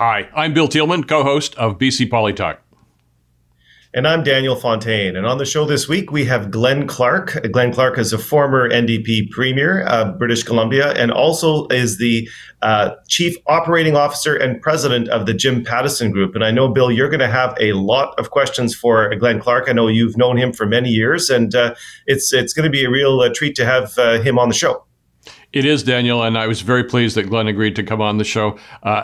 Hi, I'm Bill Thielman, co-host of bcpoli Talk. And I'm Daniel Fontaine. And on the show this week, we have Glen Clark. Glen Clark is a former NDP Premier of British Columbia and also is the Chief Operating Officer and President of the Jim Pattison Group. And I know, Bill, you're going to have a lot of questions for Glen Clark. I know you've known him for many years, and it's going to be a real treat to have him on the show. It is, Daniel, and I was very pleased that Glen agreed to come on the show.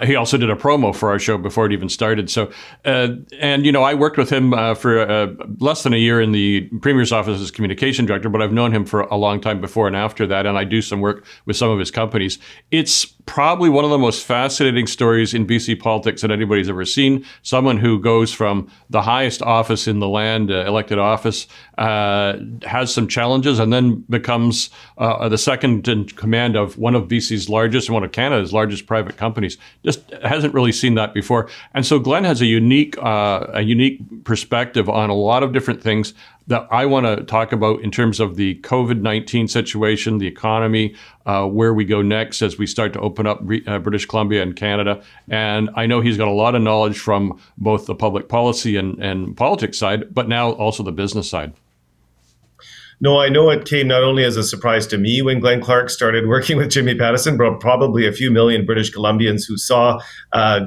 He also did a promo for our show before it even started. So, and you know, I worked with him for less than a year in the Premier's office as communication director, but I've known him for a long time before and after that, and I do some work with some of his companies. It's probably one of the most fascinating stories in BC politics that anybody's ever seen. Someone who goes from the highest office in the land, elected office, has some challenges, and then becomes the second in command of one of BC's largest and one of Canada's largest private companies. Just hasn't really seen that before. And so Glen has a unique perspective on a lot of different things that I want to talk about in terms of the COVID-19 situation, the economy, where we go next as we start to open up British Columbia and Canada. And I know he's got a lot of knowledge from both the public policy and politics side, but now also the business side. No, I know it came not only as a surprise to me when Glen Clark started working with Jimmy Pattison, but probably a few million British Columbians who saw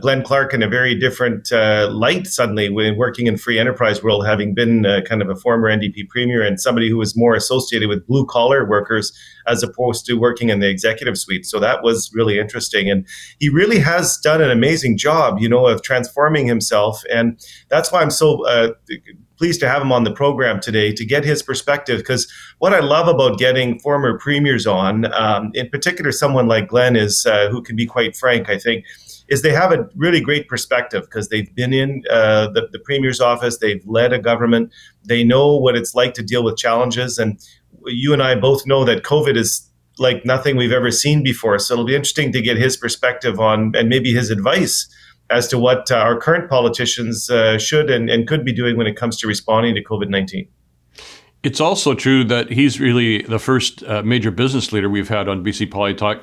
Glen Clark in a very different light suddenly when working in free enterprise world, having been kind of a former NDP premier and somebody who was more associated with blue collar workers as opposed to working in the executive suite. So that was really interesting. And he really has done an amazing job, you know, of transforming himself. And that's why I'm so pleased to have him on the program today to get his perspective, because what I love about getting former premiers on, in particular someone like Glen, is who can be quite frank, I think, is they have a really great perspective because they've been in the premier's office, they've led a government, they know what it's like to deal with challenges. And you and I both know that COVID is like nothing we've ever seen before. So it'll be interesting to get his perspective on, and maybe his advice as to what our current politicians should and could be doing when it comes to responding to COVID-19. It's also true that he's really the first major business leader we've had on BC Poli Talk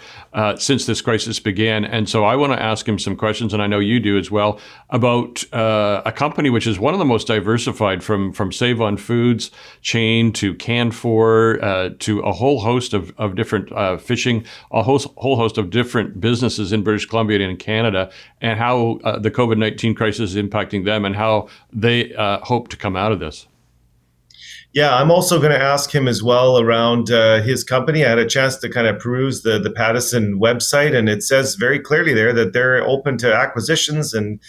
since this crisis began. And so I want to ask him some questions, and I know you do as well, about a company which is one of the most diversified, from Save On Foods chain to Can4 to a whole host of different fishing, a whole host of different businesses in British Columbia and in Canada, and how the COVID-19 crisis is impacting them and how they hope to come out of this. Yeah, I'm also going to ask him as well around his company. I had a chance to kind of peruse the Pattison website, and it says very clearly there that they're open to acquisitions and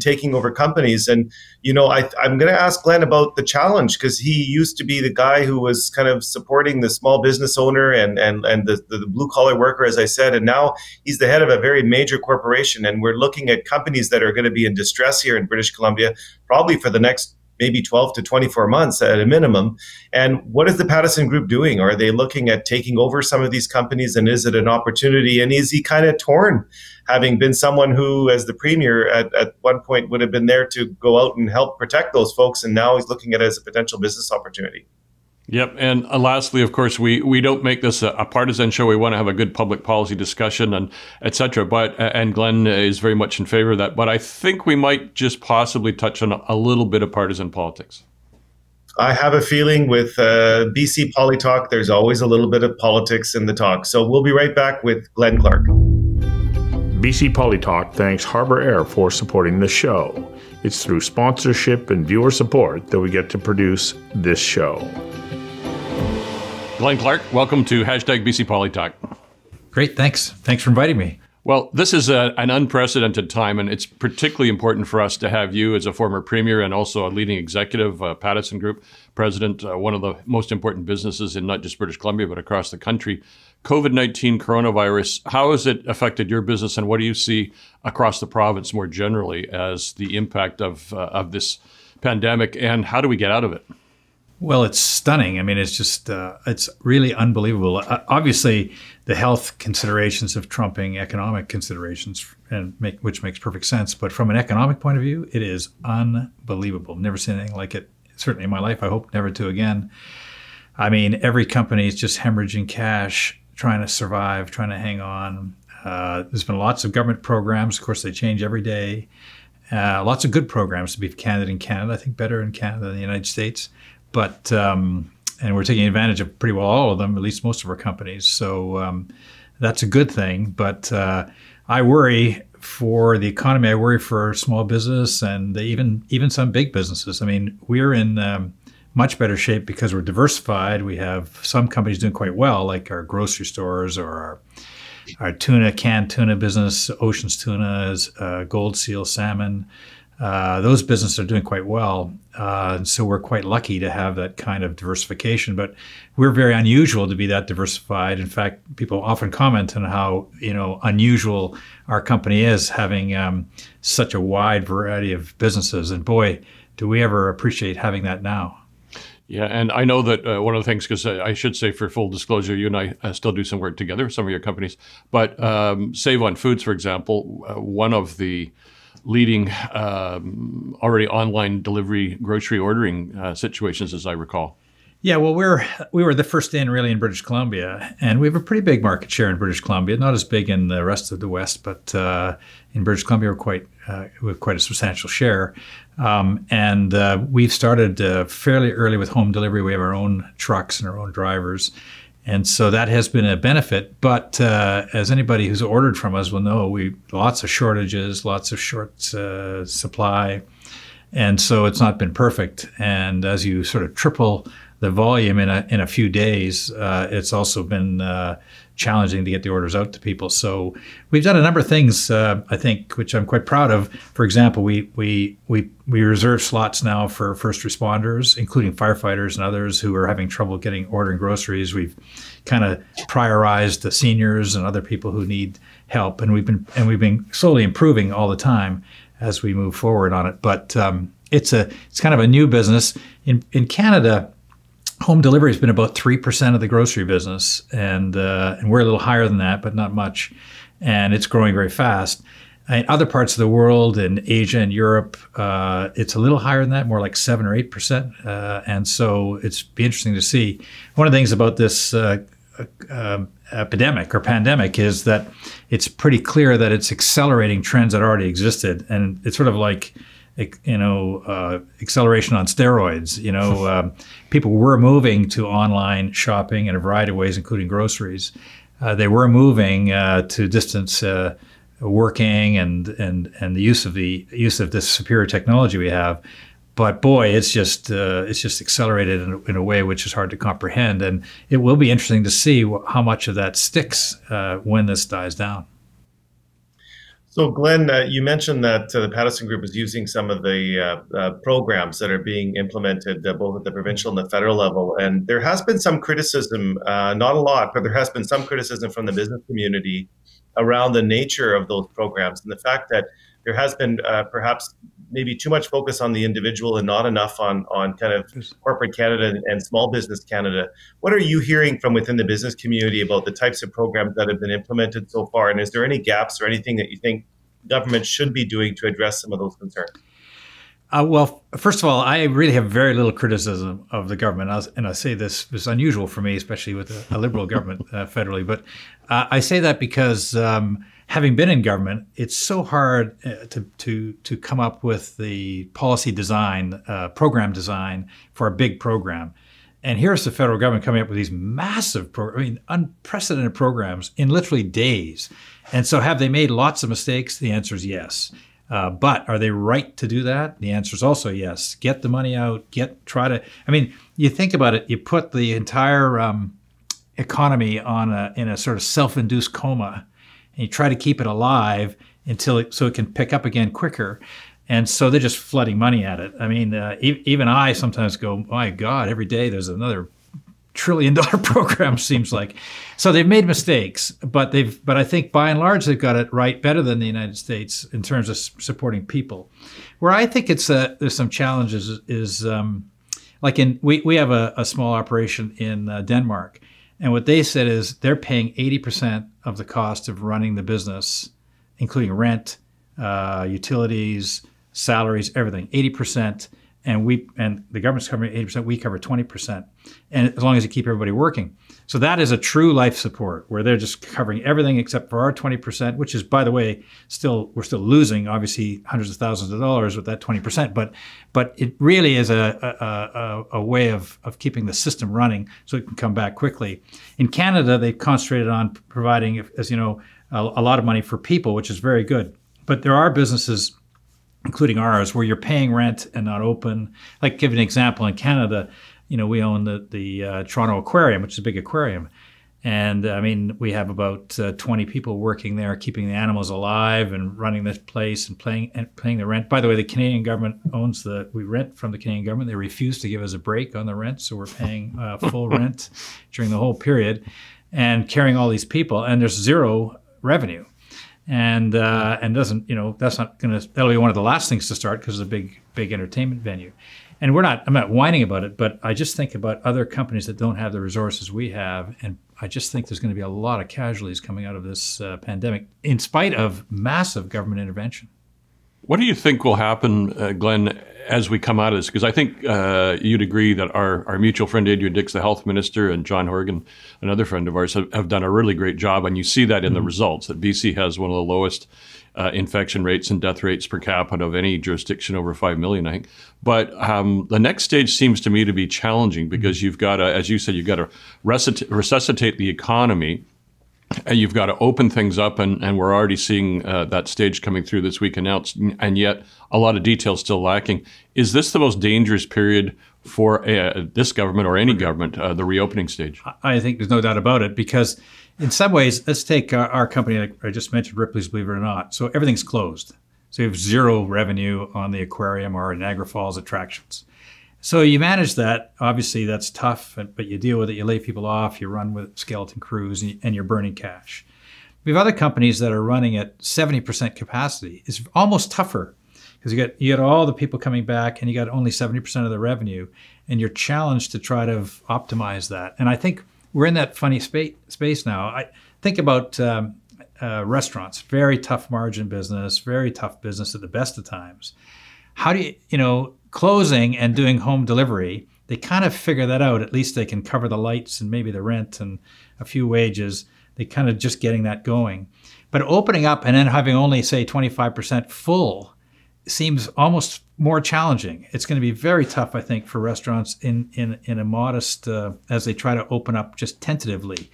taking over companies. And, you know, I'm going to ask Glen about the challenge, because he used to be the guy who was kind of supporting the small business owner and the blue collar worker, as I said, and now he's the head of a very major corporation. And we're looking at companies that are going to be in distress here in British Columbia, probably for the next maybe 12 to 24 months at a minimum. And what is the Pattison Group doing? Are they looking at taking over some of these companies, and is it an opportunity? And is he kind of torn, having been someone who, as the premier at one point, would have been there to go out and help protect those folks, and now he's looking at it as a potential business opportunity? Yep. And lastly, of course, we don't make this a partisan show. We want to have a good public policy discussion and et cetera. And Glen is very much in favor of that. But I think we might just possibly touch on a little bit of partisan politics. I have a feeling with BC Poli Talk, there's always a little bit of politics in the talk. So we'll be right back with Glen Clark. BC Poli Talk thanks Harbour Air for supporting the show. It's through sponsorship and viewer support that we get to produce this show. Glen Clark, welcome to #BC Poli Talk. Great, thanks. Thanks for inviting me. Well, this is an unprecedented time, and it's particularly important for us to have you as a former premier and also a leading executive, Pattison Group president, one of the most important businesses in not just British Columbia, but across the country. COVID-19 coronavirus, how has it affected your business, and what do you see across the province more generally as the impact of this pandemic, and how do we get out of it? Well, it's stunning. I mean, it's just, it's really unbelievable. Obviously, the health considerations of trumping economic considerations, which makes perfect sense. But from an economic point of view, it is unbelievable. Never seen anything like it, certainly in my life. I hope never to again. I mean, every company is just hemorrhaging cash, trying to survive, trying to hang on. There's been lots of government programs. Of course, they change every day. Lots of good programs to be candid in Canada. I think better in Canada than the United States. But and we're taking advantage of pretty well all of them, at least most of our companies. So that's a good thing. But I worry for the economy. I worry for small business and even some big businesses. I mean, we're in much better shape because we're diversified. We have some companies doing quite well, like our grocery stores or our canned tuna business, Ocean's Tunas, Gold Seal Salmon. Those businesses are doing quite well. And so we're quite lucky to have that kind of diversification. But we're very unusual to be that diversified. In fact, people often comment on how unusual our company is, having such a wide variety of businesses. And boy, do we ever appreciate having that now. Yeah, and I know that one of the things, because I should say for full disclosure, you and I still do some work together, some of your companies, but Save on Foods, for example, one of the leading already online delivery grocery ordering situations, as I recall. Yeah, well, we were the first in really in British Columbia, and we have a pretty big market share in British Columbia. Not as big in the rest of the West, but in British Columbia we have quite a substantial share. And we've started fairly early with home delivery. We have our own trucks and our own drivers, and so that has been a benefit. But as anybody who's ordered from us will know, lots of shortages, lots of short supply, and so it's not been perfect. And as you sort of triple the volume in a few days, it's also been challenging to get the orders out to people. So we've done a number of things, I think, which I'm quite proud of. For example, we reserve slots now for first responders, including firefighters and others who are having trouble ordering groceries. We've kind of prioritized the seniors and other people who need help, and we've been slowly improving all the time as we move forward on it. But it's kind of a new business in Canada. Home delivery has been about 3% of the grocery business, and we're a little higher than that, but not much. And it's growing very fast. In other parts of the world, in Asia and Europe, it's a little higher than that, more like 7 or 8%. And so it's be interesting to see. One of the things about this epidemic or pandemic is that it's pretty clear that it's accelerating trends that already existed, and it's sort of like acceleration on steroids. People were moving to online shopping in a variety of ways, including groceries. They were moving to distance working and the use of this superior technology we have. But boy, it's just accelerated in a way which is hard to comprehend, and it will be interesting to see how much of that sticks when this dies down. So, Glen, you mentioned that the Pattison Group is using some of the programs that are being implemented both at the provincial and the federal level. And there has been some criticism, not a lot, but there has been some criticism from the business community around the nature of those programs and the fact that there has been perhaps maybe too much focus on the individual and not enough on kind of corporate Canada and small business Canada. What are you hearing from within the business community about the types of programs that have been implemented so far? And is there any gaps or anything that you think government should be doing to address some of those concerns? Well, first of all, I really have very little criticism of the government. And I say this is unusual for me, especially with a Liberal government federally. But I say that because having been in government, it's so hard to come up with the policy design, program design for a big program. And here's the federal government coming up with these massive, unprecedented programs in literally days. And so have they made lots of mistakes? The answer is yes. But are they right to do that? The answer is also yes. Get the money out, you think about it, you put the entire economy in a sort of self-induced coma, and you try to keep it alive so it can pick up again quicker. And so they're just flooding money at it. I mean, even I sometimes go, my God, every day there's another $1 trillion program, seems like. So they've made mistakes, but I think by and large they've got it right, better than the United States in terms of supporting people. Where I think there's some challenges is like we have a small operation in Denmark, and what they said is they're paying 80% of the cost of running the business, including rent, utilities, salaries, everything, 80%. and the government's covering 80%, we cover 20%, and as long as you keep everybody working. So that is a true life support where they're just covering everything except for our 20%, which is, by the way, we're still losing obviously hundreds of thousands of dollars with that 20%, but it really is a way of keeping the system running so it can come back quickly. In Canada, they've concentrated on providing, as you know, a lot of money for people, which is very good. But there are businesses, including ours, where you're paying rent and not open. Like, give an example, in Canada, we own the Toronto Aquarium, which is a big aquarium. And I mean, we have about 20 people working there, keeping the animals alive and running this place and paying the rent. By the way, the Canadian government we rent from the Canadian government. They refuse to give us a break on the rent. So we're paying full rent during the whole period and carrying all these people, and there's zero revenue. And doesn't, that'll be one of the last things to start because it's a big entertainment venue. And I'm not whining about it, but I just think about other companies that don't have the resources we have. And I just think there's going to be a lot of casualties coming out of this pandemic in spite of massive government intervention. What do you think will happen, Glenn, as we come out of this? Because I think you'd agree that our mutual friend Adrian Dix, the health minister, and John Horgan, another friend of ours, have done a really great job. And you see that in the results, that BC has one of the lowest infection rates and death rates per capita of any jurisdiction over 5 million, I think. But the next stage seems to me to be challenging because you've got to, as you said, you've got to resuscitate the economy. And you've got to open things up, and we're already seeing that stage coming through this week announced, and yet a lot of details still lacking. Is this the most dangerous period for this government or any government, the reopening stage? I think there's no doubt about it, because in some ways, let's take our company, like I just mentioned, Ripley's, believe it or not. So everything's closed. So you have zero revenue on the aquarium or Niagara Falls attractions. So you manage that. Obviously, that's tough, but you deal with it. You lay people off. You run with skeleton crews, and you're burning cash. We have other companies that are running at 70% capacity. It's almost tougher because you got all the people coming back, and you got only 70% of the revenue, and you're challenged to try to optimize that. And I think we're in that funny space now. I think about restaurants, very tough margin business, very tough business at the best of times. How do you, closing and doing home delivery, they kind of figure that out. At least they can cover the lights and maybe the rent and a few wages. They kind of just getting that going. But opening up and then having only, say, 25% full seems almost more challenging. It's going to be very tough, I think, for restaurants in a modest, as they try to open up just tentatively.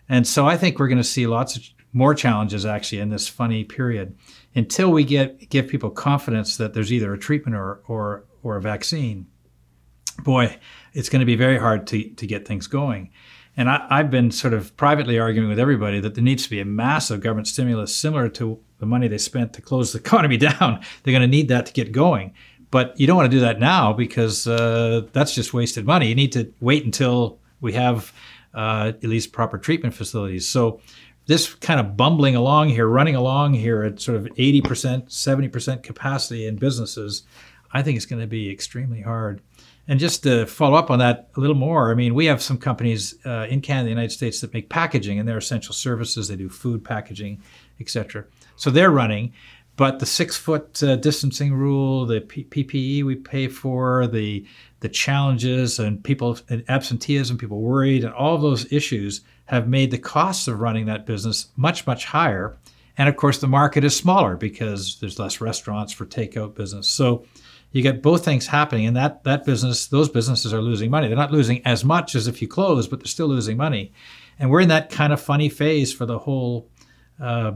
And so I think we're going to see lots of more challenges actually in this funny period until we give people confidence that there's either a treatment or a vaccine. Boy, it's going to be very hard to get things going. And I've been sort of privately arguing with everybody that there needs to be a massive government stimulus similar to the money they spent to close the economy down. They're going to need that to get going. But you don't want to do that now because that's just wasted money. You need to wait until we have at least proper treatment facilities. So this kind of bumbling along here, running along here at sort of 80%, 70% capacity in businesses, I think it's going to be extremely hard. And just to follow up on that a little more, I mean, we have some companies in Canada, the United States, that make packaging, and they're essential services. They do food packaging, et cetera. So they're running. But the 6-foot distancing rule, the PPE we pay for, the challenges and people and absenteeism, people worried, and all of those issues have made the costs of running that business much, much higher. And of course, the market is smaller because there's less restaurants for takeout business. So you get both things happening, and those businesses are losing money. They're not losing as much as if you close, but they're still losing money. And we're in that kind of funny phase for the whole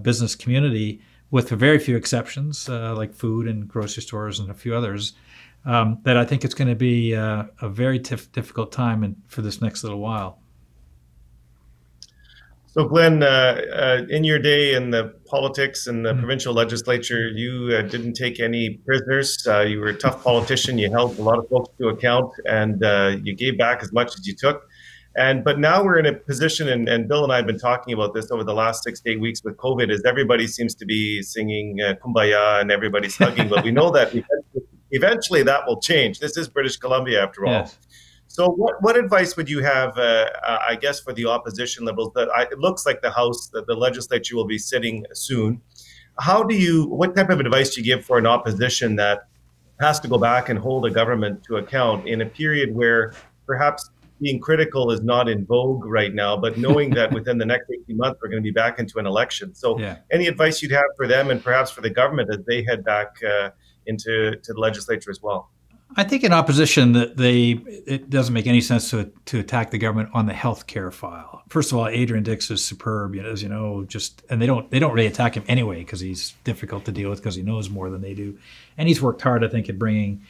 business community, with very few exceptions, like food and grocery stores and a few others, that I think it's going to be a very difficult time for this next little while. So, Glenn, in your day in the politics and the provincial legislature, you didn't take any prisoners. You were a tough politician. You held a lot of folks to account, and you gave back as much as you took. But now we're in a position, and Bill and I have been talking about this over the last 6 to 8 weeks with COVID, is everybody seems to be singing Kumbaya and everybody's hugging. But we know that eventually that will change. This is British Columbia, after all. Yes. So what advice would you have, I guess, for the opposition Liberals? It looks like the legislature will be sitting soon. What type of advice do you give for an opposition that has to go back and hold a government to account in a period where perhaps being critical is not in vogue right now, but knowing that within the next 18 months, we're going to be back into an election. So any advice you'd have for them and perhaps for the government as they head back into the legislature as well? I think in opposition that it doesn't make any sense to attack the government on the healthcare file. First of all, Adrian Dix is superb, as you know, and they don't really attack him anyway because he's difficult to deal with because he knows more than they do, and he's worked hard, I think, at bringing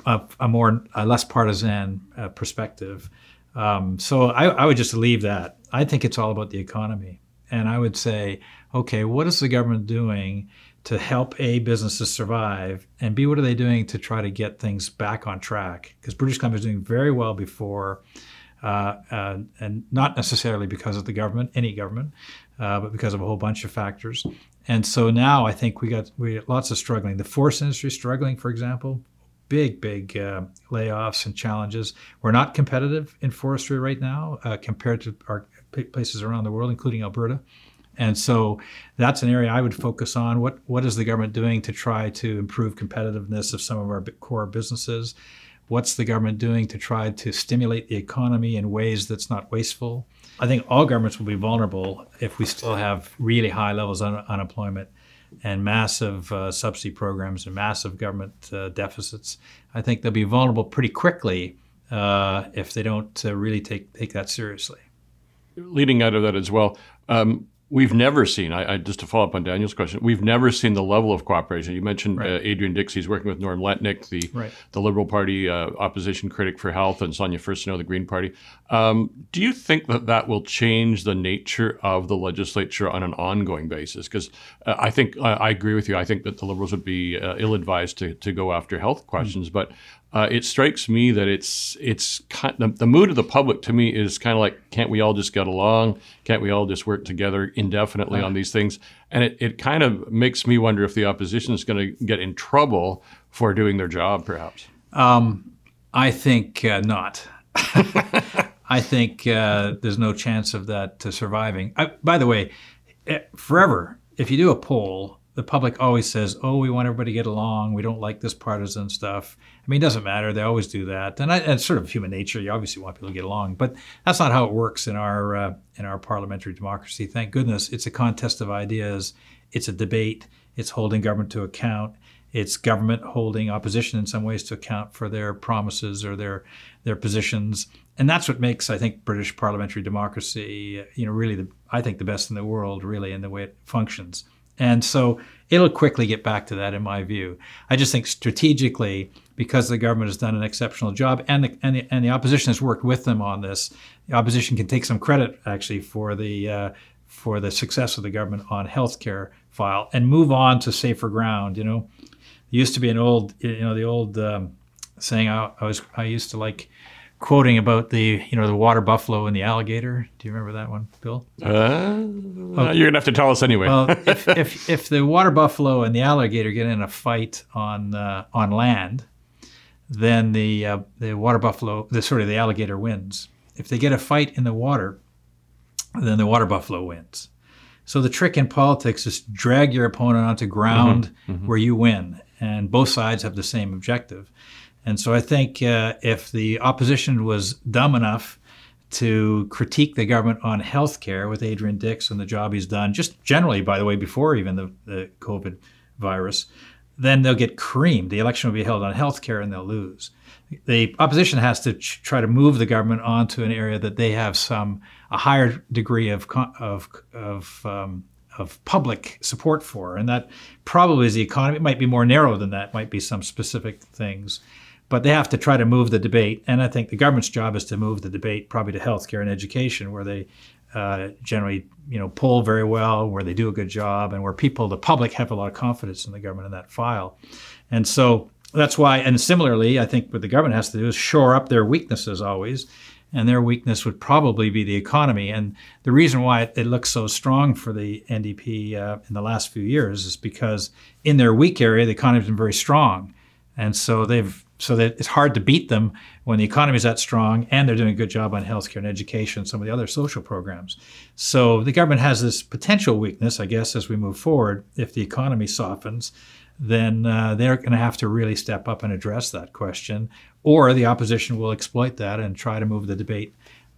a less partisan perspective. So I would just leave that. I think it's all about the economy, and I would say, okay, what is the government doing to help A, businesses survive, and B, what are they doing to try to get things back on track? Because British Columbia is doing very well before, and not necessarily because of the government, any government, but because of a whole bunch of factors. And so now I think we got lots of struggling. The forest industry is struggling, for example, big layoffs and challenges. We're not competitive in forestry right now compared to our places around the world, including Alberta. And so that's an area I would focus on. What is the government doing to try to improve competitiveness of some of our core businesses? What's the government doing to try to stimulate the economy in ways that's not wasteful? I think all governments will be vulnerable if we still have really high levels of unemployment and massive subsidy programs and massive government deficits. I think they'll be vulnerable pretty quickly if they don't really take that seriously. Leading out of that as well, we've never seen, just to follow up on Daniel's question, we've never seen the level of cooperation. You mentioned Adrian Dix, he's working with Norm Letnick, the Liberal Party opposition critic for health, and Sonia Furstenau, the Green Party. Do you think that will change the nature of the legislature on an ongoing basis? Because I think, I agree with you, I think that the Liberals would be ill-advised to go after health questions, but it strikes me that the mood of the public to me is kind of like, can't we all just get along? Can't we all just work together indefinitely on these things? And it kind of makes me wonder if the opposition is going to get in trouble for doing their job, perhaps. I think not. I think there's no chance of that surviving. By the way, forever, if you do a poll, the public always says, oh, we want everybody to get along. We don't like this partisan stuff. I mean, it doesn't matter. They always do that. And it's sort of human nature. You obviously want people to get along. But that's not how it works in our parliamentary democracy. Thank goodness. It's a contest of ideas. It's a debate. It's holding government to account. It's government holding opposition in some ways to account for their promises or their positions. And that's what makes, I think, British parliamentary democracy, really, I think, the best in the world, really, in the way it functions. And so it'll quickly get back to that, in my view. I just think strategically, because the government has done an exceptional job, and the opposition has worked with them on this, the opposition can take some credit actually for the success of the government on healthcare file and move on to safer ground. There used to be an old, the old saying I used to like quoting about the water buffalo and the alligator. Do you remember that one, Bill? You're gonna have to tell us anyway. Well, if the water buffalo and the alligator get in a fight on land, then the water buffalo, the alligator wins. If they get a fight in the water, then the water buffalo wins. So the trick in politics is drag your opponent onto ground where you win, and both sides have the same objective. And so I think if the opposition was dumb enough to critique the government on healthcare with Adrian Dix and the job he's done, just generally, by the way, before even the COVID virus, then they'll get creamed. The election will be held on healthcare and they'll lose. The opposition has to try to move the government onto an area that they have a higher degree of public support for, and that probably is the economy. It might be more narrow than that. It might be some specific things. But they have to try to move the debate, and I think the government's job is to move the debate probably to healthcare and education, where they generally, poll very well, where they do a good job, and where the public have a lot of confidence in the government in that file. And so that's why, and similarly, I think what the government has to do is shore up their weaknesses always, and their weakness would probably be the economy. And the reason why it looks so strong for the NDP in the last few years is because in their weak area, the economy's been very strong, and so that it's hard to beat them when the economy is that strong and they're doing a good job on healthcare and education, some of the other social programs. So the government has this potential weakness, I guess, as we move forward. If the economy softens, then they're going to have to really step up and address that question, or the opposition will exploit that and try to move the debate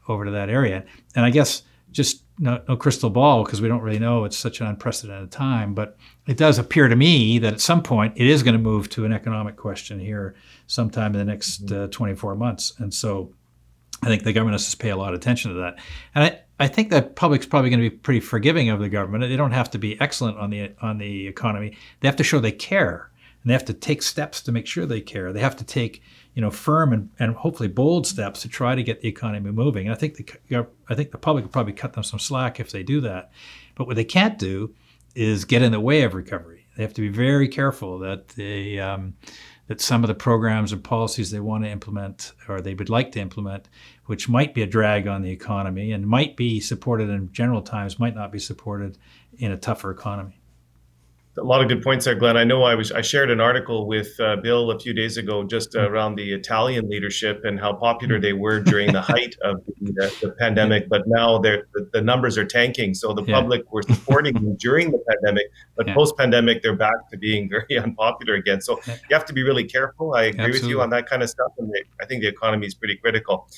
over to that area. And I guess just no crystal ball, because we don't really know. It's such an unprecedented time, but it does appear to me that at some point it is going to move to an economic question here sometime in the next 24 months. And so I think the government has to pay a lot of attention to that. And I think that public's probably going to be pretty forgiving of the government. They don't have to be excellent on the economy. They have to show they care, and they have to take steps to make sure they care. They have to take firm and hopefully bold steps to try to get the economy moving. And I think the public will probably cut them some slack if they do that. But what they can't do is get in the way of recovery. They have to be very careful that that some of the programs and policies they want to implement, or they would like to implement, which might be a drag on the economy and might be supported in general times, might not be supported in a tougher economy. A lot of good points there, Glenn. I know I shared an article with Bill a few days ago just around the Italian leadership and how popular they were during the height of the pandemic, but now the numbers are tanking. So the public were supporting them during the pandemic, but post-pandemic, they're back to being very unpopular again. So you have to be really careful. I agree with you on that kind of stuff, and I think the economy is pretty critical.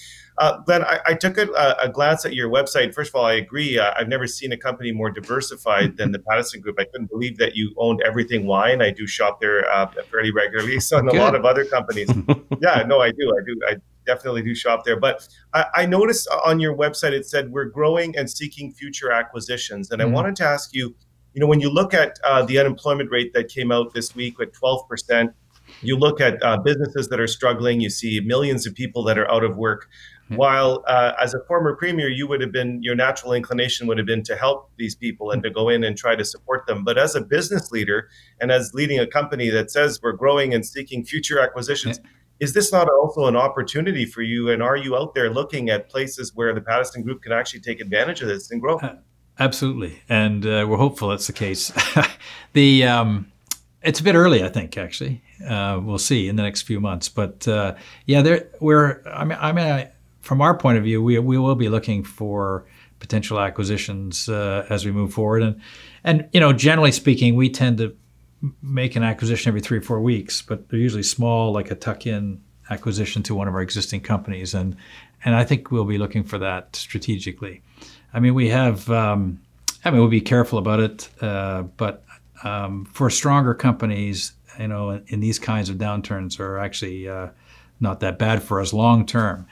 Glenn, I took a glance at your website. First of all, I agree. I've never seen a company more diversified than the Pattison Group. I couldn't believe that you owned everything wine. I do shop there fairly regularly. So, and a lot of other companies. Yeah, no, I do. I definitely do shop there. But I noticed on your website, it said we're growing and seeking future acquisitions. And I wanted to ask you, when you look at the unemployment rate that came out this week with 12%, you look at businesses that are struggling, you see millions of people that are out of work. While as a former premier, your natural inclination would have been to help these people and to go in and try to support them. But as a business leader and as leading a company that says we're growing and seeking future acquisitions, is this not also an opportunity for you? And are you out there looking at places where the Pattison Group can actually take advantage of this and grow? Absolutely. And we're hopeful that's the case. It's a bit early, I think, actually. We'll see in the next few months. But from our point of view, we will be looking for potential acquisitions as we move forward. And generally speaking, we tend to make an acquisition every 3 or 4 weeks, but they're usually small, like a tuck-in acquisition to one of our existing companies. And I think we'll be looking for that strategically. I mean, we'll be careful about it, but for stronger companies, in these kinds of downturns are actually not that bad for us long term.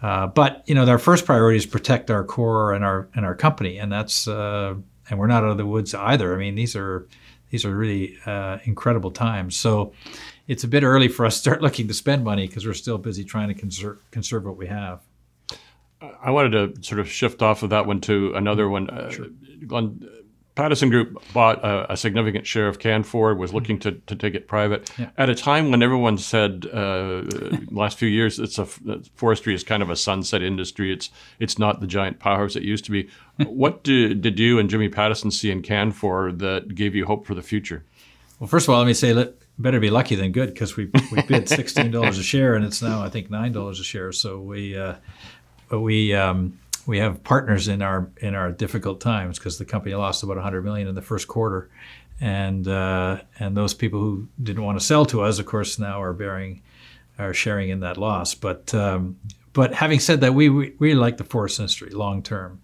But our first priority is protect our core and our company, and that's and we're not out of the woods either. I mean, these are really incredible times. So it's a bit early for us to start looking to spend money because we're still busy trying to conserve what we have. I wanted to sort of shift off of that one to another one. Sure. Glenn, Pattison Group bought a significant share of Canfor, was looking to take it private at a time when everyone said last few years forestry is kind of a sunset industry. It's not the giant powerhouse it used to be. What did you and Jimmy Pattison see in Canfor that gave you hope for the future? Well, first of all, let me say better be lucky than good, because we bid $16 a share and it's now I think $9 a share. So we have partners in our difficult times, because the company lost about $100 million in the first quarter, and those people who didn't want to sell to us, of course, now are sharing in that loss. But having said that, we really like the forest industry long term.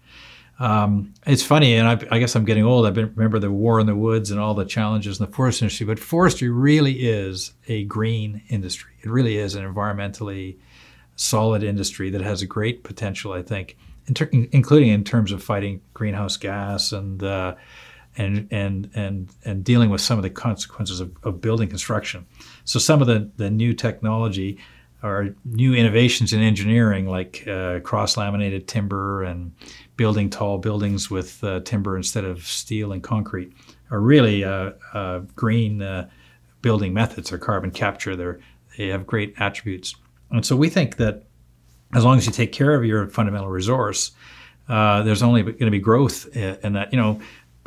It's funny, and I guess I'm getting old. Remember the war in the woods and all the challenges in the forest industry. But forestry really is a green industry. It really is an environmentally solid industry that has a great potential, I think, including in terms of fighting greenhouse gas and dealing with some of the consequences of building construction. So some of the new technology or new innovations in engineering, like cross-laminated timber and building tall buildings with timber instead of steel and concrete, are really green building methods or carbon capture. They have great attributes. And so we think that as long as you take care of your fundamental resource, there's only going to be growth in that,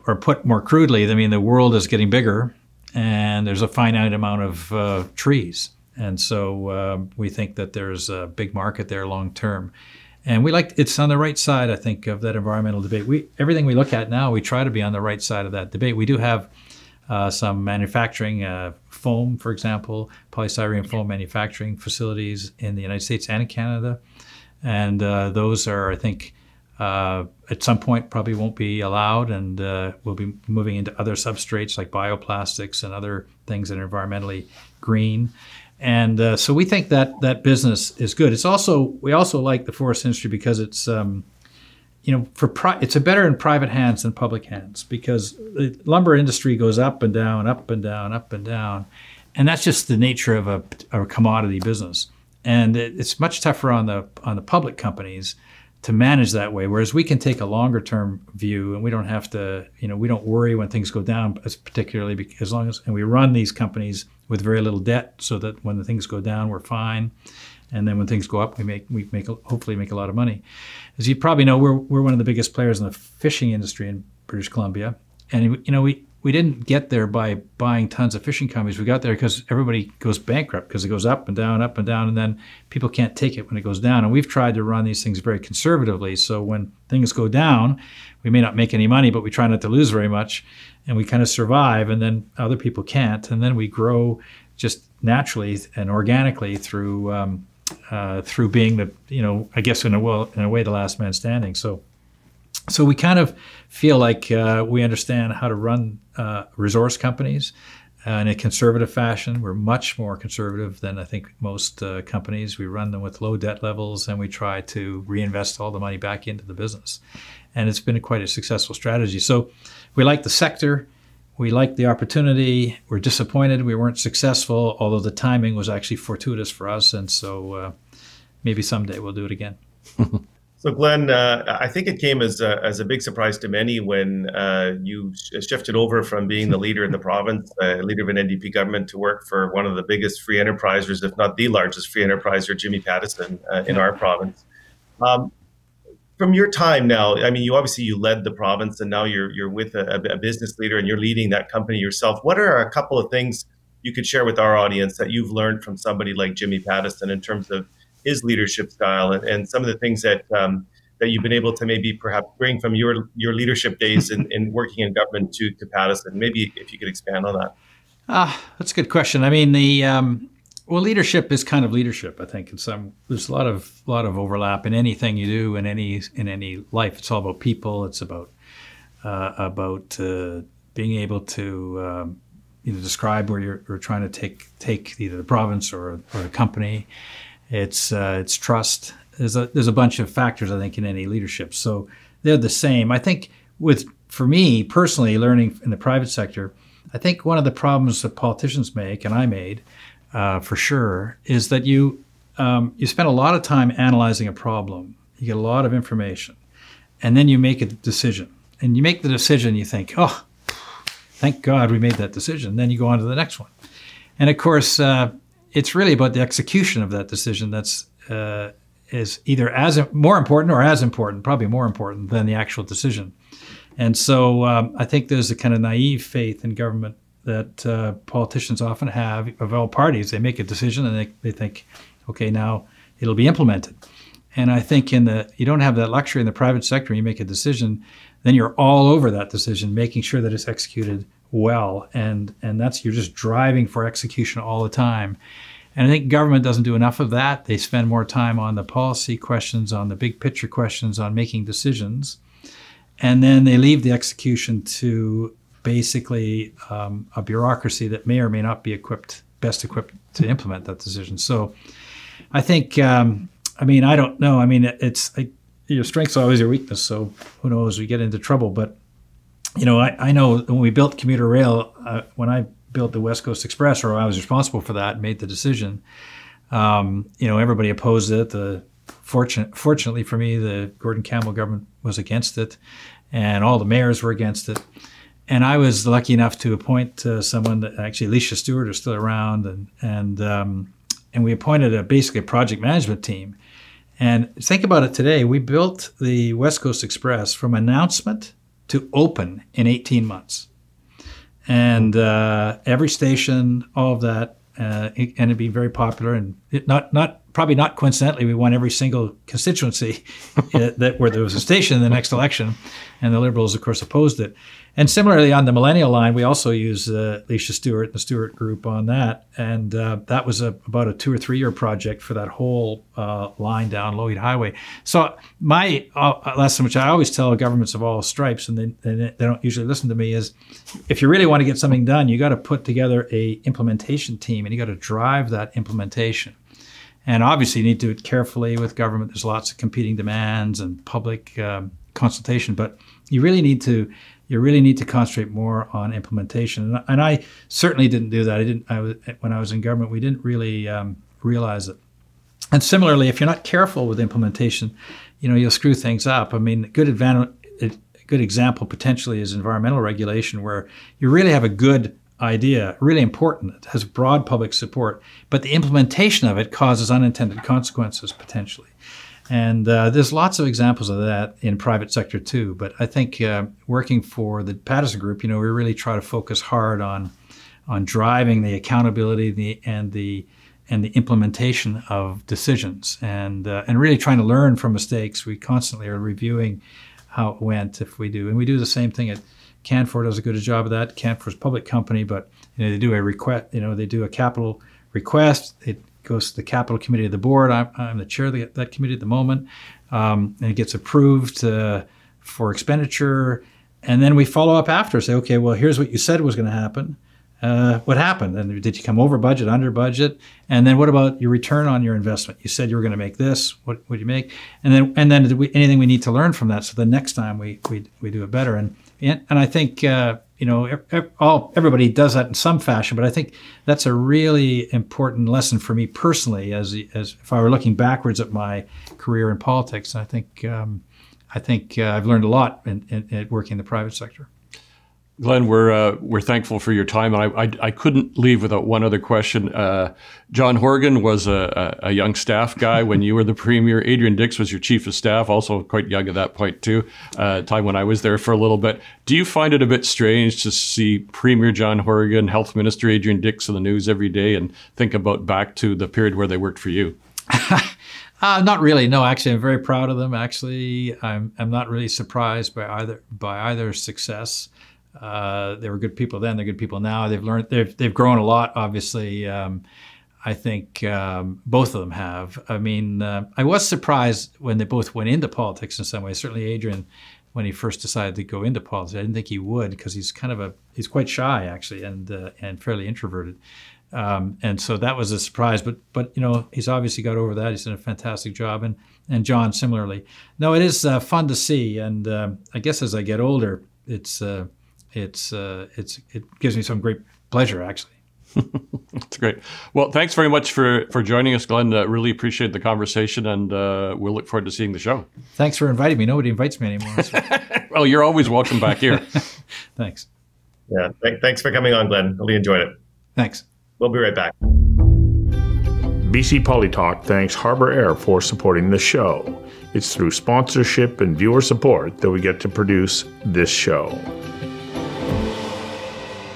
or put more crudely, I mean, the world is getting bigger and there's a finite amount of trees. And so we think that there's a big market there long term. And it's on the right side, I think, of that environmental debate. Everything we look at now, we try to be on the right side of that debate. We do have some manufacturing, foam, for example, polystyrene foam manufacturing facilities in the United States and in Canada. And those are, I think, at some point probably won't be allowed, and we'll be moving into other substrates like bioplastics and other things that are environmentally green. And so we think that that business is good. We also like the forest industry because it's it's better in private hands than public hands, because the lumber industry goes up and down, up and down, up and down, and that's just the nature of a commodity business. And it's much tougher on the public companies to manage that way, whereas we can take a longer term view, and we don't have to, we don't worry when things go down, particularly because and we run these companies with very little debt, so that when the things go down, we're fine. And then when things go up, we hopefully make a lot of money. As you probably know, we're one of the biggest players in the fishing industry in British Columbia, and we didn't get there by buying tons of fishing companies. We got there because everybody goes bankrupt, because it goes up and down, and then people can't take it when it goes down. And we've tried to run these things very conservatively. So when things go down, we may not make any money, but we try not to lose very much, and we kind of survive. And then other people can't, and then we grow just naturally and organically through being the, I guess in a way, the last man standing. So we kind of feel like we understand how to run resource companies in a conservative fashion. We're much more conservative than I think most companies. We run them with low debt levels, and we try to reinvest all the money back into the business. And it's been quite a successful strategy. So we like the sector. We like the opportunity. We're disappointed we weren't successful, although the timing was actually fortuitous for us. And so maybe someday we'll do it again. So, Glen, I think it came as a big surprise to many when you shifted over from being the leader in the province, leader of an NDP government, to work for one of the biggest free enterprisers, if not the largest free enterpriser, Jimmy Pattison, in our province. From your time now, I mean, you led the province, and now you're with a business leader, and you're leading that company yourself. What are a couple of things you could share with our audience that you've learned from somebody like Jimmy Pattison in terms of his leadership style, and some of the things that you've been able to maybe perhaps bring from your leadership days in working in government to Pattison? Maybe if you could expand on that. That's a good question. I mean, leadership is kind of leadership, I think. There's a lot of overlap in anything you do in any life. It's all about people. It's about being able to describe where you're trying to take either the province or a company. It's trust. There's a bunch of factors, I think, in any leadership. So they're the same. I think for me personally, learning in the private sector, I think one of the problems that politicians make, and I made for sure, is that you spend a lot of time analyzing a problem. You get a lot of information, and then you make a decision. And you make the decision, you think, oh, thank God we made that decision. Then you go on to the next one. And of course, it's really about the execution of that decision is either more important or as important, probably more important than the actual decision. And so I think there's a kind of naive faith in government that politicians often have of all parties. They make a decision and they think, okay, now it'll be implemented. And I think you don't have that luxury in the private sector. When you make a decision, then you're all over that decision, making sure that it's executed well. And you're just driving for execution all the time. And I think government doesn't do enough of that. They spend more time on the policy questions, on the big picture questions, on making decisions. And then they leave the execution to basically a bureaucracy that may or may not be best equipped to implement that decision. So I think, I don't know. I mean, your strength's always your weakness. So who knows, we get into trouble. But, I know when we built commuter rail, when I built the West Coast Express, or I was responsible for that, made the decision, everybody opposed it. Fortunately for me, the Gordon Campbell government was against it, and all the mayors were against it. And I was lucky enough to appoint someone that actually, Alicia Stewart is still around, and we appointed basically a project management team. And think about it today, we built the West Coast Express from announcement to open in 18 months. And every station, all of that, it ended up being very popular, and not probably not coincidentally, we won every single constituency where there was a station in the next election, and the Liberals, of course, opposed it. And similarly, on the millennial line, we also use Alicia Stewart and the Stewart Group on that, and that was about a 2 or 3 year project for that whole line down Lougheed Highway. So my lesson, which I always tell governments of all stripes, and they don't usually listen to me, is if you really want to get something done, you got to put together a implementation team, and you got to drive that implementation. And obviously, you need to do it carefully with government. There's lots of competing demands and public consultation, but you really need to concentrate more on implementation. And I certainly didn't do that. When I was in government, we didn't really realize it. And similarly, if you're not careful with implementation, you'll screw things up. I mean, a good example potentially is environmental regulation, where you really have a good idea, really important. It has broad public support, but the implementation of it causes unintended consequences potentially. And there's lots of examples of that in private sector too. But I think working for the Pattison Group, we really try to focus hard on driving the accountability and the implementation of decisions, and really trying to learn from mistakes. We constantly are reviewing how it went if we do, and we do the same thing at Canfor. Does a good job of that. Canfor's a public company, but they do a request. They do a capital request. It goes to the capital committee of the board. I'm the chair of that committee at the moment, and it gets approved for expenditure. And then we follow up after, say, okay, well, here's what you said was going to happen. What happened? And did you come over budget, under budget? And then what about your return on your investment? You said you were going to make this. What would you make? And then anything we need to learn from that, so the next time we do it better. And I think everybody does that in some fashion, but I think that's a really important lesson for me personally, as if I were looking backwards at my career in politics. I think I've learned a lot in working in the private sector. Glen, we're thankful for your time, and I couldn't leave without one other question. John Horgan was a young staff guy when you were the premier. Adrian Dix was your chief of staff, also quite young at that point too. Time when I was there for a little bit. Do you find it a bit strange to see Premier John Horgan, Health Minister Adrian Dix in the news every day, and think about back to the period where they worked for you? Not really. No, actually, I'm very proud of them. Actually, I'm not really surprised by either success. They were good people then. They're good people now. They've learned. They've grown a lot. Obviously, I think both of them have. I mean, I was surprised when they both went into politics in some ways. Certainly, Adrian, when he first decided to go into politics, I didn't think he would, because he's he's quite shy actually, and fairly introverted. And so that was a surprise. But he's obviously got over that. He's done a fantastic job, and John similarly. No, it is fun to see, and I guess as I get older, it gives me some great pleasure, actually. That's great. Well, thanks very much for joining us, Glen. Really appreciate the conversation, and we'll look forward to seeing the show. Thanks for inviting me. Nobody invites me anymore. So. Well, you're always welcome back here. Thanks. Yeah, thanks for coming on, Glen. Really enjoyed it. Thanks. We'll be right back. BC Poli Talk thanks Harbour Air for supporting the show. It's through sponsorship and viewer support that we get to produce this show.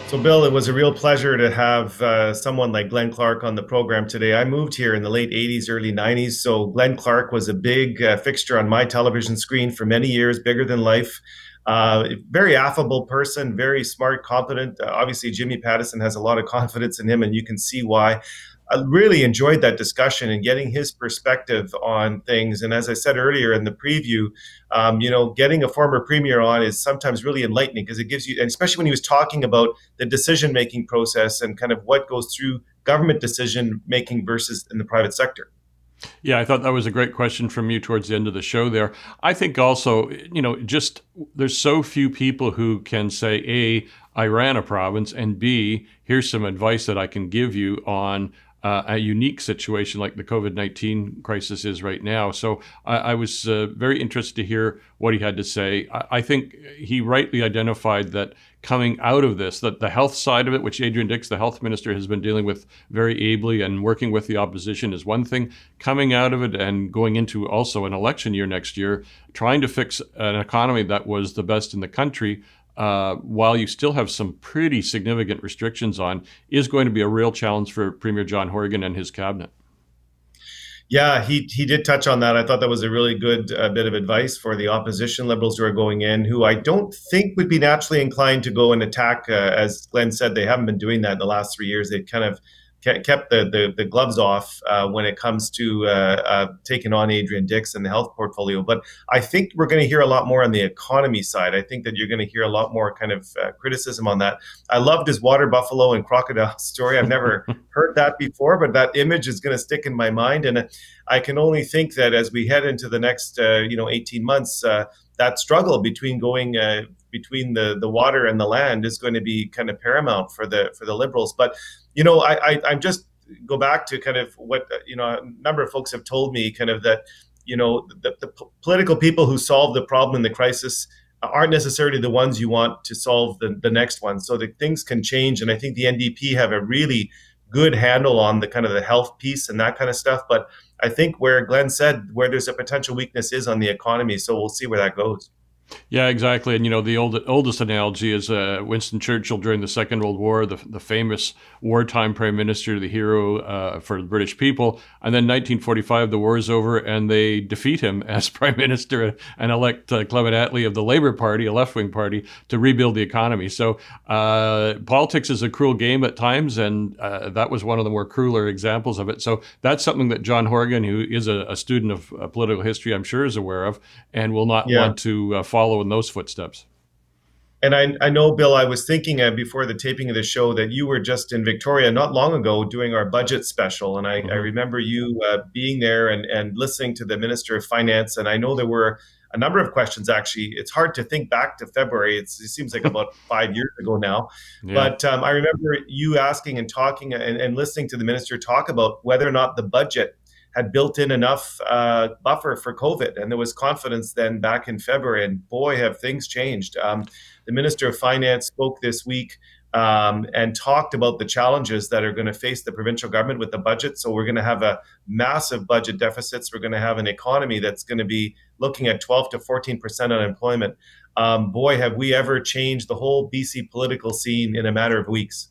So, Bill, it was a real pleasure to have someone like Glen Clark on the program today. I moved here in the late 80s, early 90s, so Glen Clark was a big fixture on my television screen for many years, bigger than life. Very affable person, very smart, competent. Obviously, Jimmy Pattison has a lot of confidence in him, and you can see why. I really enjoyed that discussion and getting his perspective on things. And as I said earlier in the preview, getting a former premier on is sometimes really enlightening, because it gives you, and especially when he was talking about the decision-making process and kind of what goes through government decision-making versus in the private sector. Yeah, I thought that was a great question from you towards the end of the show there. I think also, just there's so few people who can say, A, I ran a province, and B, here's some advice that I can give you on a unique situation like the COVID-19 crisis is right now. So I was very interested to hear what he had to say. I think he rightly identified that coming out of this, that the health side of it, which Adrian Dix, the health minister, has been dealing with very ably and working with the opposition, is one thing. Coming out of it and going into also an election year next year, trying to fix an economy that was the best in the country, while you still have some pretty significant restrictions on, is going to be a real challenge for Premier John Horgan and his cabinet. Yeah, he did touch on that. I thought that was a really good bit of advice for the opposition Liberals who are going in, who I don't think would be naturally inclined to go and attack. As Glenn said, they haven't been doing that in the last 3 years. They've kind of kept the gloves off when it comes to taking on Adrian Dix and the health portfolio. But I think we're going to hear a lot more on the economy side. I think that you're going to hear a lot more kind of criticism on that. I loved his water buffalo and crocodile story. I've never heard that before, but that image is going to stick in my mind. And I can only think that as we head into the next 18 months, that struggle between going between the water and the land is going to be kind of paramount for the Liberals. But I'm just go back to kind of what a number of folks have told me, kind of that the political people who solve the problem in the crisis aren't necessarily the ones you want to solve the next one. So that things can change, and I think the NDP have a really good handle on the kind of the health piece and that kind of stuff. But I think where Glenn said where there's a potential weakness is on the economy. So we'll see where that goes. Yeah, exactly. And, the oldest analogy is Winston Churchill during the Second World War, the famous wartime prime minister, the hero for the British people. And then 1945, the war is over and they defeat him as prime minister and elect Clement Attlee of the Labour Party, a left-wing party, to rebuild the economy. So politics is a cruel game at times, and that was one of the more crueler examples of it. So that's something that John Horgan, who is a student of political history, I'm sure is aware of, and will not want to follow in those footsteps. And I know, Bill, I was thinking before the taping of the show that you were just in Victoria not long ago doing our budget special. And I remember you being there and listening to the Minister of Finance. And I know there were a number of questions, actually. It's hard to think back to February. It seems like about 5 years ago now. Yeah. But I remember you asking and talking and listening to the minister talk about whether or not the budget had built in enough buffer for COVID. And there was confidence then back in February. And boy, have things changed. The Minister of Finance spoke this week and talked about the challenges that are going to face the provincial government with the budget. So we're going to have a massive budget deficits. We're going to have an economy that's going to be looking at 12 to 14% unemployment. Boy, have we ever changed the whole BC political scene in a matter of weeks.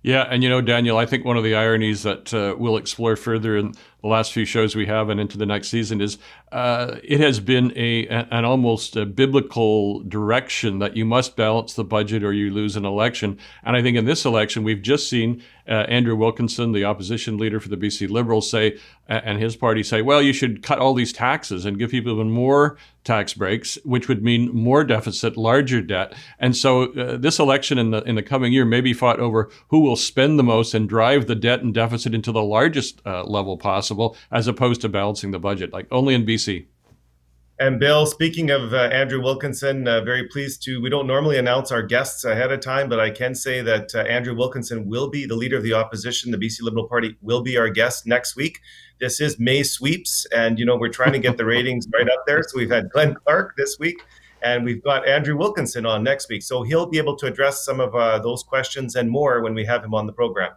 Yeah, and Daniel, I think one of the ironies that we'll explore further in the last few shows we have and into the next season is it has been an almost biblical direction that you must balance the budget or you lose an election. And I think in this election, we've just seen Andrew Wilkinson, the opposition leader for the BC Liberals, say, and his party say, well, you should cut all these taxes and give people even more tax breaks, which would mean more deficit, larger debt. And so this election in the coming year may be fought over who will spend the most and drive the debt and deficit into the largest level possible, as opposed to balancing the budget, like only in BC. And Bill, speaking of Andrew Wilkinson, very pleased to, we don't normally announce our guests ahead of time, but I can say that Andrew Wilkinson will be the leader of the opposition. The BC Liberal Party will be our guest next week. This is May sweeps, and we're trying to get the ratings right up there. So we've had Glen Clark this week, and we've got Andrew Wilkinson on next week. So he'll be able to address some of those questions and more when we have him on the program.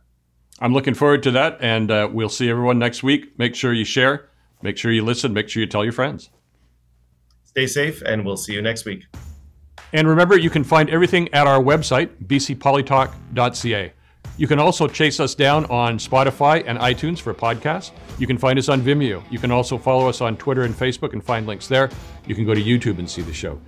I'm looking forward to that, and we'll see everyone next week. Make sure you share, make sure you listen, make sure you tell your friends. Stay safe, and we'll see you next week. And remember, you can find everything at our website, bcpolitalk.ca. You can also chase us down on Spotify and iTunes for podcasts. You can find us on Vimeo. You can also follow us on Twitter and Facebook and find links there. You can go to YouTube and see the show.